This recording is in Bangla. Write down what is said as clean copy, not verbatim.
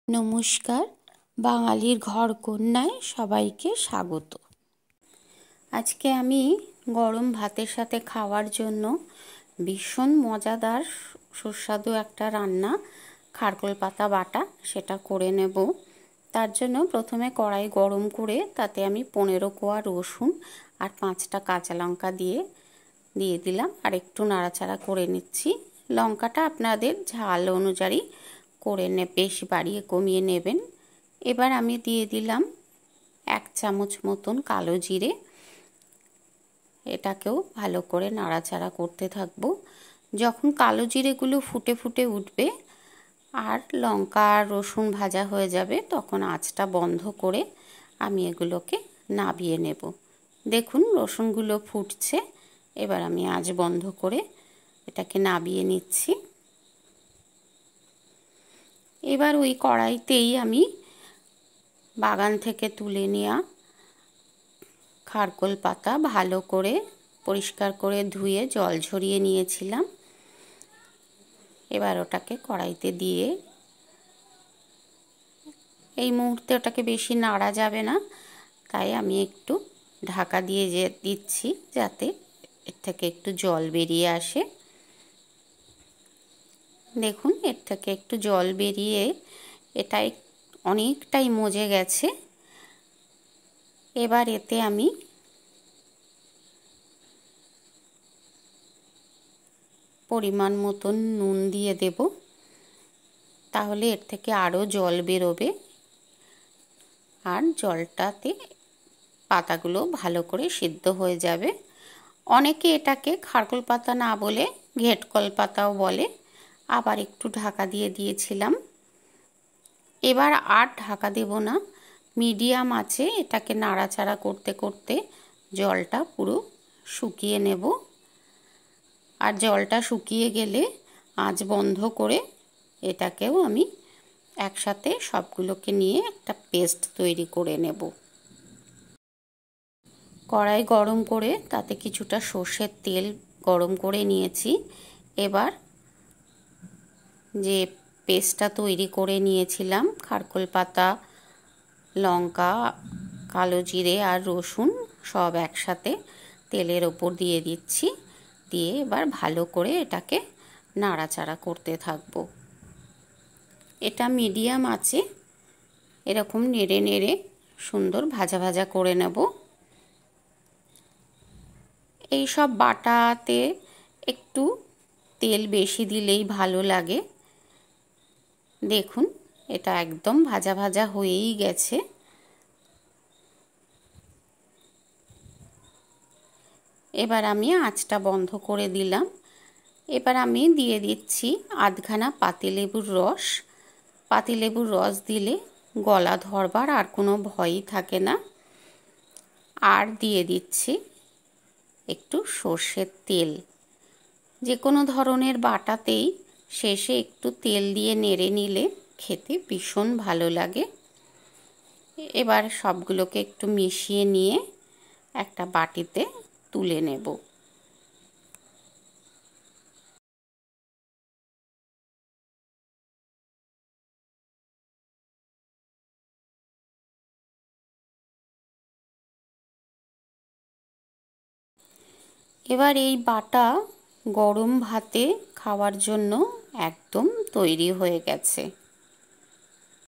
নমস্কার, বাঙালির ঘর কন্যায় সবাইকে স্বাগত। আজকে আমি গরম ভাতের সাথে খাওয়ার জন্য ভীষণ মজাদার সুস্বাদু একটা রান্না খারকোল পাতা বাটা সেটা করে নেব। তার জন্য প্রথমে কড়াই গরম করে তাতে আমি 15 কোয়া রসুন আর 5টা কাঁচা লঙ্কা দিয়ে দিলাম আর একটু নাড়াচাড়া করে নিচ্ছি। লঙ্কাটা আপনাদের ঝাল অনুযায়ী করে বেশি বাড়িয়ে কমিয়ে নেবেন। এবার আমি দিয়ে দিলাম 1 চামচ মতন কালো জিরে। এটাকেও ভালো করে নাড়াচাড়া করতে থাকবো। যখন কালো জিরেগুলো ফুটে ফুটে উঠবে আর লঙ্কা আর রসুন ভাজা হয়ে যাবে তখন আঁচটা বন্ধ করে আমি এগুলোকে নাবিয়ে নেব। দেখুন রসুনগুলো ফুটছে। এবার আমি আঁচ বন্ধ করে এটাকে নাবিয়ে নিচ্ছি। এবার ওই কড়াইতেই আমি বাগান থেকে তুলে নেওয়া খারকোল পাতা ভালো করে পরিষ্কার করে ধুয়ে জল ঝরিয়ে নিয়েছিলাম। এবার ওটাকে কড়াইতে দিয়ে এই মুহূর্তে ওটাকে বেশি নাড়া যাবে না, তাই আমি একটু ঢাকা দিয়ে দিচ্ছি যাতে এর থেকে একটু জল বেরিয়ে আসে। দেখুন এর থেকে একটু জল বেরিয়ে এটাই অনেকটাই মজে গেছে। এবার এতে আমি পরিমাণ মতন নুন দিয়ে দেব, তাহলে এর থেকে আরও জল বেরোবে আর জলটাতে পাতাগুলো ভালো করে সিদ্ধ হয়ে যাবে। অনেকে এটাকে খারকোল পাতা না বলে ঘেটকল পাতাও বলে। আবার একটু ঢাকা দিয়ে দিয়েছিলাম। এবার আর ঢাকা দেব না, মিডিয়াম আছে এটাকে নাড়াচাড়া করতে করতে জলটা পুরো শুকিয়ে নেব। আর জলটা শুকিয়ে গেলে আঁচ বন্ধ করে এটাকেও আমি একসাথে সবগুলোকে নিয়ে একটা পেস্ট তৈরি করে নেব। কড়াই গরম করে তাতে কিছুটা সর্ষের তেল গরম করে নিয়েছি। এবার যে পেস্টটা তৈরি করে নিয়েছিলাম খারকোল পাতা, লঙ্কা, কালো জিরে আর রসুন সব একসাথে তেলের ওপর দিয়ে দিচ্ছি। দিয়ে এবার ভালো করে এটাকে নাড়াচাড়া করতে থাকবো। এটা মিডিয়াম আছে এরকম নেড়ে নেড়ে সুন্দর ভাজা ভাজা করে নেব। এই সব বাটাতে একটু তেল বেশি দিলেই ভালো লাগে। দেখুন এটা একদম ভাজা ভাজা হয়েই গেছে। এবার আমি আঁচটা বন্ধ করে দিলাম। এবার আমি দিয়ে দিচ্ছি আধখানা পাতিলেবুর রস। পাতিলেবুর রস দিলে গলা ধরবার আর কোনো ভয়ই থাকে না। আর দিয়ে দিচ্ছি একটু সর্ষের তেল। যে কোনো ধরনের বাটাতেই শেষে একটু তেল দিয়ে নেড়ে নিলে খেতে ভীষণ ভালো লাগে। এবার সবগুলোকে একটু মিশিয়ে নিয়ে একটা বাটিতে তুলে নেব। এবার এই বাটা গরম ভাতে খাওয়ার জন্য একদম তৈরি হয়ে গেছে।